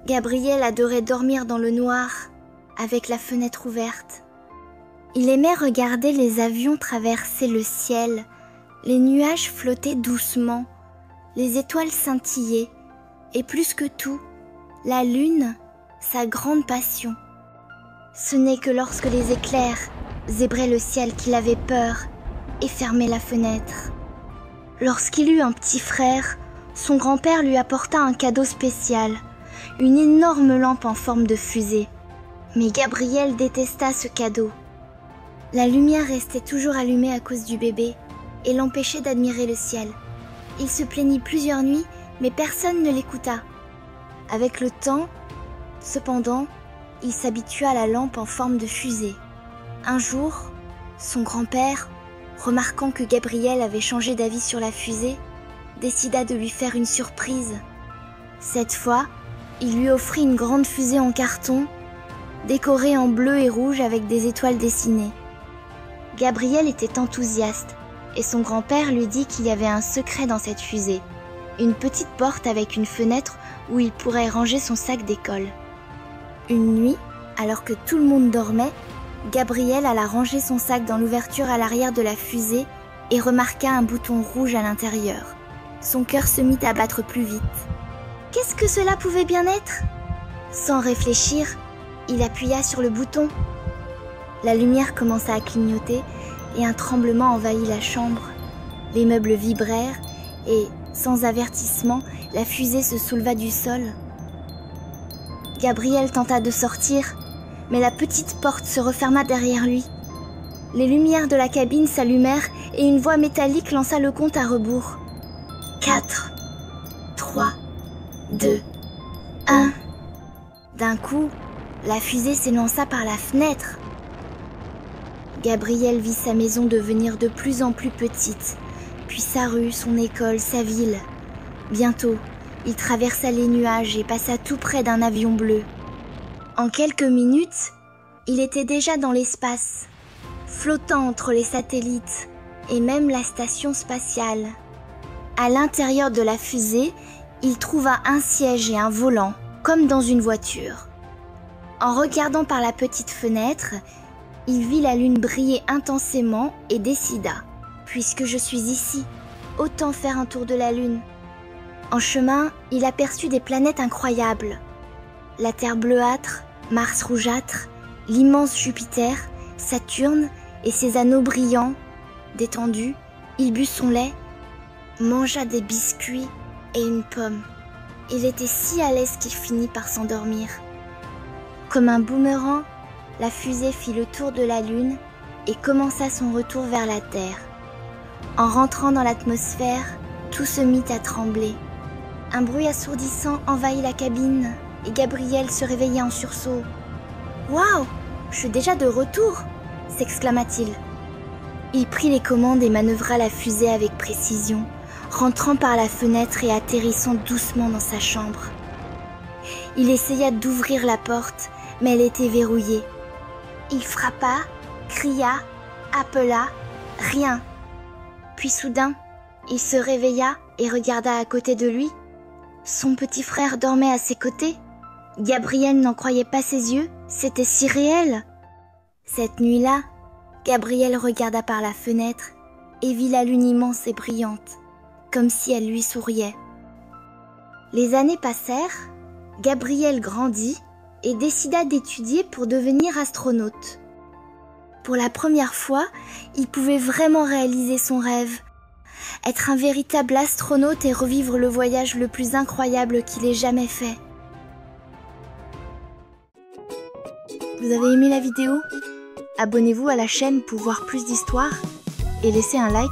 Gabriel adorait dormir dans le noir, avec la fenêtre ouverte. Il aimait regarder les avions traverser le ciel, les nuages flotter doucement, les étoiles scintiller, et plus que tout, la lune, sa grande passion. Ce n'est que lorsque les éclairs zébraient le ciel qu'il avait peur et fermait la fenêtre. Lorsqu'il eut un petit frère, son grand-père lui apporta un cadeau spécial, une énorme lampe en forme de fusée. Mais Gabriel détesta ce cadeau. La lumière restait toujours allumée à cause du bébé et l'empêchait d'admirer le ciel. Il se plaignit plusieurs nuits, mais personne ne l'écouta. Avec le temps, cependant, il s'habitua à la lampe en forme de fusée. Un jour, son grand-père, remarquant que Gabriel avait changé d'avis sur la fusée, décida de lui faire une surprise. Cette fois, il lui offrit une grande fusée en carton, décorée en bleu et rouge avec des étoiles dessinées. Gabriel était enthousiaste et son grand-père lui dit qu'il y avait un secret dans cette fusée, une petite porte avec une fenêtre où il pourrait ranger son sac d'école. Une nuit, alors que tout le monde dormait, Gabriel alla ranger son sac dans l'ouverture à l'arrière de la fusée et remarqua un bouton rouge à l'intérieur. Son cœur se mit à battre plus vite. Qu'est-ce que cela pouvait bien être? Sans réfléchir, il appuya sur le bouton. La lumière commença à clignoter et un tremblement envahit la chambre. Les meubles vibrèrent et, sans avertissement, la fusée se souleva du sol. Gabriel tenta de sortir, mais la petite porte se referma derrière lui. Les lumières de la cabine s'allumèrent et une voix métallique lança le compte à rebours. 4, 3, 2, 1. D'un coup, la fusée s'élança par la fenêtre. Gabriel vit sa maison devenir de plus en plus petite, puis sa rue, son école, sa ville. Bientôt, il traversa les nuages et passa tout près d'un avion bleu. En quelques minutes, il était déjà dans l'espace, flottant entre les satellites et même la station spatiale. À l'intérieur de la fusée, il trouva un siège et un volant, comme dans une voiture. En regardant par la petite fenêtre, il vit la lune briller intensément et décida « Puisque je suis ici, autant faire un tour de la lune ». En chemin, il aperçut des planètes incroyables. La Terre bleuâtre, Mars rougeâtre, l'immense Jupiter, Saturne et ses anneaux brillants. Détendu, il but son lait, mangea des biscuits et une pomme. Il était si à l'aise qu'il finit par s'endormir. Comme un boomerang, la fusée fit le tour de la Lune et commença son retour vers la Terre. En rentrant dans l'atmosphère, tout se mit à trembler. Un bruit assourdissant envahit la cabine et Gabriel se réveilla en sursaut. « Waouh, je suis déjà de retour !» s'exclama-t-il. Il prit les commandes et manœuvra la fusée avec précision, rentrant par la fenêtre et atterrissant doucement dans sa chambre. Il essaya d'ouvrir la porte, mais elle était verrouillée. Il frappa, cria, appela, rien. Puis soudain, il se réveilla et regarda à côté de lui. Son petit frère dormait à ses côtés. Gabriel n'en croyait pas ses yeux, c'était si réel. Cette nuit-là, Gabriel regarda par la fenêtre et vit la lune immense et brillante, comme si elle lui souriait. Les années passèrent, Gabriel grandit et décida d'étudier pour devenir astronaute. Pour la première fois, il pouvait vraiment réaliser son rêve, être un véritable astronaute et revivre le voyage le plus incroyable qu'il ait jamais fait. Vous avez aimé la vidéo? Abonnez-vous à la chaîne pour voir plus d'histoires et laissez un like.